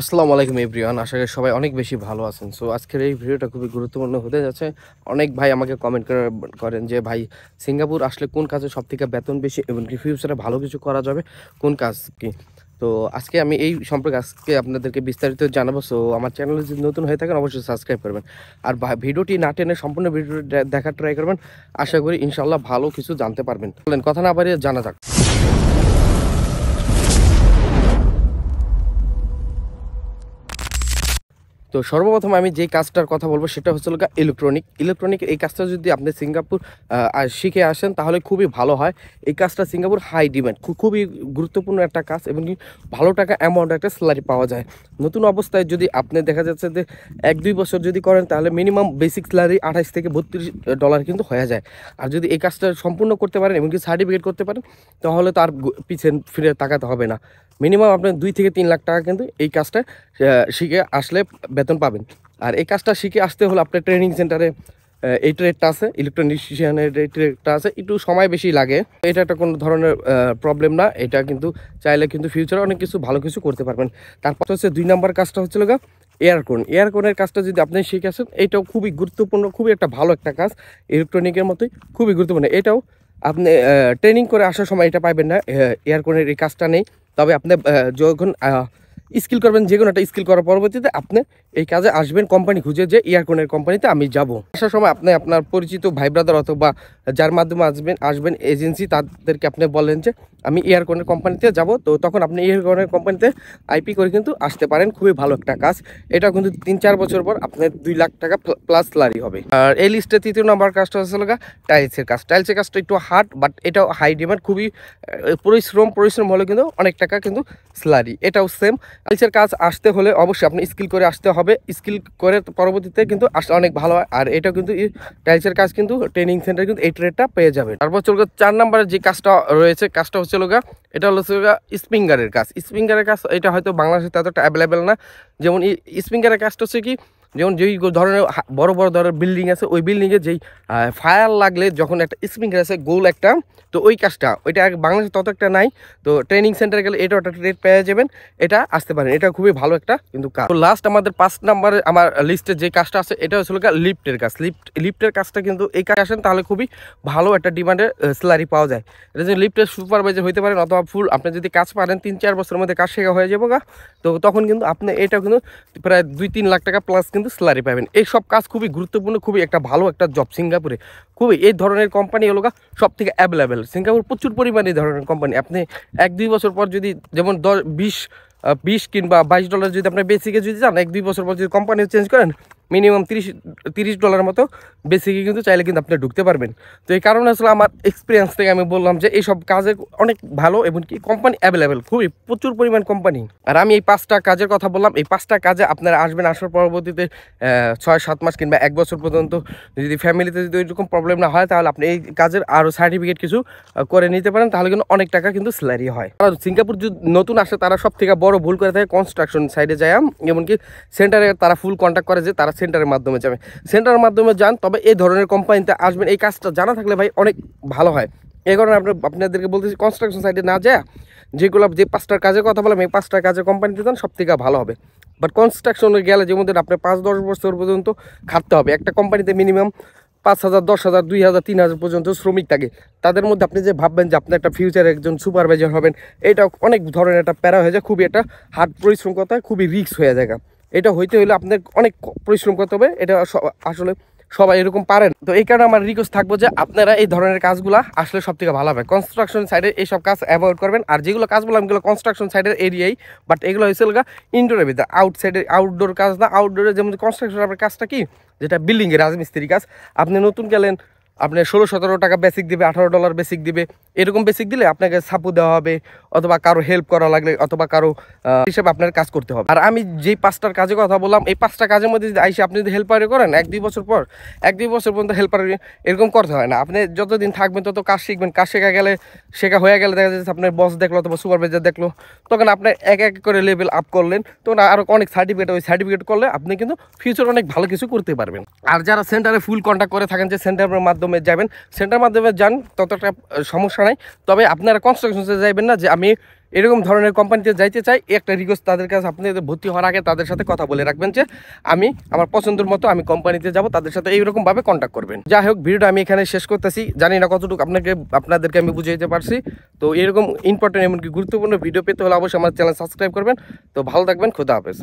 আসসালামু আলাইকুম এভরিওয়ান। আশা করি সবাই অনেক বেশি ভালো আছেন। সো আজকের এই ভিডিওটা খুবই গুরুত্বপূর্ণ হতে যাচ্ছে। অনেক ভাই আমাকে কমেন্ট করেন যে ভাই, সিঙ্গাপুর আসলে কোন কাজে সবথেকে বেতন বেশি এবং কি ফিউচারে ভালো কিছু করা যাবে, কোন কাজ কি? তো আজকে আমি এই সম্পর্কে আপনাদেরকে বিস্তারিত জানাবো। সো আমার চ্যানেলে যদি নতুন হয়ে থাকেন অবশ্যই সাবস্ক্রাইব করবেন। আর ভিডিওটি না টেনে সম্পূর্ণ ভিডিওটি দেখার ট্রাই করবেন। আশা করি ইনশাল্লাহ ভালো কিছু জানতে পারবেন। চলেন কথা না বাড়িয়ে জানা যাক। তো সর্বপ্রথম আমি যেই কাজটার কথা বলবো সেটা হচ্ছে ইলেকট্রনিক এই কাজটা যদি আপনি সিঙ্গাপুর শিখে আসেন তাহলে খুবই ভালো হয়। এই কাজটা সিঙ্গাপুর হাই ডিমান্ড, খুবই গুরুত্বপূর্ণ একটা কাজ এবং কি ভালো টাকা অ্যামাউন্ট একটা স্যালারি পাওয়া যায়। নতুন অবস্থায় যদি আপনি দেখা যাচ্ছে যে 1-2 বছর যদি করেন তাহলে মিনিমাম বেসিক স্যালারি $28 থেকে $32 কিন্তু হয়ে যায়। আর যদি এই কাজটা সম্পূর্ণ করতে পারেন এবং কি সার্টিফিকেট করতে পারেন তাহলে তো আর পিছনে ফিরে তাকাতে হবে না। মিনিমাম আপনার 2 থেকে 3 লাখ টাকা কিন্তু এই কাজটা শিখে আসলে বেতন পাবেন। আর এই কাজটা শিখে আসতে হলে আপনার ট্রেনিং সেন্টারে এই ট্রেডটা আছে, ইলেকট্রনিশিয়ানের এই ট্রেডটা আছে, একটু সময় বেশি লাগে। এটা একটা কোনো ধরনের প্রবলেম না। এটা কিন্তু চাইলে কিন্তু ফিউচারে অনেক কিছু ভালো কিছু করতে পারবেন। তারপর হচ্ছে 2 নম্বর কাজটা হচ্ছে এয়ারকনের কাজটা যদি আপনি শিখে আসেন, এটাও খুবই গুরুত্বপূর্ণ, খুবই একটা ভালো একটা কাজ। ইলেকট্রনিকের মতোই খুবই গুরুত্বপূর্ণ। এটাও আপনি ট্রেনিং করে আসার সময় এটা পাবেন না, এয়ারকনের এই কাজটা নেই। তবে আপনি যখন স্কিল করবেন, যে কোনো একটা স্কিল করার পরবর্তীতে আপনি এই কাজে আসবেন কোম্পানি খুঁজে, যে ইয়ারকনের কোম্পানিতে আমি যাব। আসার সময় আপনি আপনার পরিচিত ভাই ব্রাদার অথবা যার মাধ্যমে আসবেন এজেন্সি, তাদেরকে আপনি বলেন যে আমি ইয়ারকনের কোম্পানিতে যাব। তো তখন আপনি ইয়ারকনের কোম্পানিতে আইপি করে কিন্তু আসতে পারেন। খুবই ভালো একটা কাজ। এটা কিন্তু 3-4 বছর পর আপনার 2 লাখ টাকা প্লাস স্যালারি হবে। আর এই লিস্টে 3য় নম্বর কাজটা হচ্ছে টাইলসের কাজটা একটু হার্ড, বাট এটাও হাই ডিমান্ড। খুবই পরিশ্রম হলে কিন্তু অনেক টাকা কিন্তু স্যালারি। এটাও সেম। টাইলসের কাজ আসতে হলে অবশ্যই আপনি স্কিল করে আসতে হবে। স্কিল করে পরবর্তীতে কিন্তু আসলে অনেক ভালো হয়। আর এটাও কিন্তু টাইলসের কাজ কিন্তু ট্রেনিং সেন্টার কিন্তু এই ট্রেডটা পেয়ে যাবেন। তারপর চলবে 4 নম্বরের যে কাজটা রয়েছে, কাজটা হচ্ছে এটা হলো স্প্রিঙ্গারের কাজ। স্প্রিঙ্গারের কাজ এটা হয়তো বাংলাদেশে ততটা অ্যাভেলেবেল না। যেমন স্প্রিঙ্গারের কাজটা হচ্ছে কি, যেমন যেই ধরনের বড় বড় ধরনের বিল্ডিং আছে, ওই বিল্ডিংয়ে যেই ফায়ার লাগলে যখন একটা স্প্রিঙ্গার আছে গোল একটা, তো ওই কাজটা ওইটা বাংলাদেশে তত একটা নাই। তো ট্রেনিং সেন্টারে গেলে এটা একটা ট্রেড পেয়ে যাবেন, এটা আসতে পারেন। এটা খুবই ভালো একটা কিন্তু কাজ। তো লাস্ট আমাদের 5 নম্বরে আমার লিস্টে যে কাজটা আছে এটা হচ্ছে লিফটের কাজ। লিফটের কাজটা কিন্তু এই কাজ আসেন তাহলে খুবই ভালো একটা ডিমান্ডের স্যালারি পাওয়া যায়। এটা যদি লিফটের সুপারভাইজার হইতে পারেন অথবা ফুল, আপনি যদি কাজ পারেন 3-4 বছরের মধ্যে কাজ শেখা হয়ে যাবো তো তখন কিন্তু আপনি এটা কিন্তু প্রায় 2-3 লাখ টাকা প্লাস কিন্তু স্যালারি পাবেন। এই সব কাজ খুবই গুরুত্বপূর্ণ, খুবই একটা ভালো একটা জব সিঙ্গাপুরে। খুবই এই ধরনের কোম্পানি হলো সব থেকে অ্যাভেলেবেল। সিঙ্গাপুর প্রচুর পরিমাণে এই ধরনের কোম্পানি। আপনি 1-2 বছর পর যদি যেমন 20 কিংবা $22 যদি আপনার বেসিকে যদি যান, 1-2 বছর পর যদি কোম্পানি চেঞ্জ করেন, মিনিমাম $30 মতো বেসিকে কিন্তু চাইলে কিন্তু আপনি ঢুকতে পারবেন। তো এই কারণে আসলে আমার এক্সপিরিয়েন্স থেকে আমি বললাম যে এইসব কাজে অনেক ভালো এবং কি কোম্পানি অ্যাভেলেবেল, খুবই প্রচুর পরিমাণ কোম্পানি। আর আমি এই 5টা কাজের কথা বললাম, এই 5টা কাজে আপনারা আসবেন। আসার পরবর্তীতে 6-7 মাস কিংবা 1 বছর পর্যন্ত যদি ফ্যামিলিতে যদি ওইরকম প্রবলেম না হয়, তাহলে আপনি এই কাজের আরও সার্টিফিকেট কিছু করে নিতে পারেন। তাহলে কিন্তু অনেক টাকা কিন্তু স্যালারি হয়। আর সিঙ্গাপুর যদি নতুন আসে তারা সব থেকে বড় ভুল করে থাকে কনস্ট্রাকশন সাইডে যায়, এমনকি সেন্টারে তারা ফুল কন্ট্যাক্ট করে যে তারা সেন্টারের মাধ্যমে যাবে। সেন্টারের মাধ্যমে যান, তবে এই ধরনের কোম্পানিতে আসবেন। এই কাজটা জানা থাকলে ভাই অনেক ভালো হয়। এই কারণে আপনাদেরকে বলতেছি কনস্ট্রাকশন সাইডে না যায়, যে 5টার কাজের কথা বললাম, এই 5টা কাজের কোম্পানিতে যান, সব থেকে ভালো হবে। বাট কনস্ট্রাকশনে গেলে যেমন আপনার 5-10 বছর পর্যন্ত খাটতে হবে। একটা কোম্পানিতে মিনিমাম 5,000, 10,000, 2,000, 3,000 পর্যন্ত শ্রমিক থাকে। তাদের মধ্যে আপনি যে ভাববেন যে আপনি একটা ফিউচারে একজন সুপারভাইজার হবেন, এটা অনেক ধরনের একটা প্যারা হয়ে যায়। খুবই একটা হার্ড পরিশ্রম করতে হয়, খুবই রিস্ক হয়ে যায়। এটা হইতে হলে আপনার অনেক পরিশ্রম করতে হবে। এটা আসলে সবাই এরকম পারেন। তো এই কারণে আমার রিকোয়েস্ট থাকবো যে আপনারা এই ধরনের কাজগুলো আসলে সব থেকে ভালো হবে। কনস্ট্রাকশন সাইডে এইসব কাজ অ্যাভয়েড করবেন। আর যেগুলো কাজ বললাম এগুলো কনস্ট্রাকশন সাইডের এরিয়াই, বাট এগুলো হয়েছে ইনডোরের ভিতরে, আউটডোর কাজ না। আউটডোরে যেমন কনস্ট্রাকশন আপনার কাজটা কি, যেটা বিল্ডিংয়ের রাজমিস্ত্রি কাজ, আপনি নতুন গেলেন, আপনি 16-17 টাকা বেসিক দিবে, $18 বেসিক দিবে। এরকম বেসিক দিলে আপনাকে সাপু দেওয়া হবে, অথবা কারো হেল্প করা লাগলে, অথবা কারো হিসেবে আপনার কাজ করতে হবে। আর আমি যেই 5টার কাজের কথা বললাম, এই 5টা কাজের মধ্যে যদি আইসে আপনি যদি হেল্পারে করেন 1-2 বছর পর, 1-2 বছর পর্যন্ত হেল্পার এরকম করতে হয় না। আপনি যতদিন থাকবেন তত কাজ শিখবেন। কাজ শেখা হয়ে গেলে দেখা যাচ্ছে আপনার বস দেখলো অথবা সুপারভাইজার দেখলো, তখন আপনার এক এক করে লেভেল আপ করলেন, তখন আরও অনেক সার্টিফিকেট, ওই সার্টিফিকেট করলে আপনি কিন্তু ফিউচার অনেক ভালো কিছু করতে পারবেন। আর যারা সেন্টারে ফুল কন্ট্যাক্ট করে থাকেন, যে সেন্টারের মাধ্যমে যাবেন, সেন্টারের মাধ্যমে যান, ততটা সমস্যা নাই। তবে আপনারা কনস্ট্রাকশনে যাইবেন না যে আমি এরকম ধরনের কোম্পানিতে যাইতে চাই, একটা রিকোয়েস্ট তাদের কাছে, আপনি ভর্তি হওয়ার আগে তাদের সাথে কথা বলে রাখবেন যে আমি আমার পছন্দের মতো আমি কোম্পানিতে যাব, তাদের সাথে এইরকমভাবে কন্ট্যাক্ট করবেন। যাই হোক, ভিডিওটা আমি এখানে শেষ করতেছি। জানি না কতটুকু আপনাদেরকে আমি বুঝিয়ে দিতে পারছি। তো এরকম ইম্পর্টেন্ট এমনকি গুরুত্বপূর্ণ ভিডিও পেতে হলে অবশ্যই আমার চ্যানেল সাবস্ক্রাইব করবেন। তো ভালো থাকবেন, খোদা হাফেজ।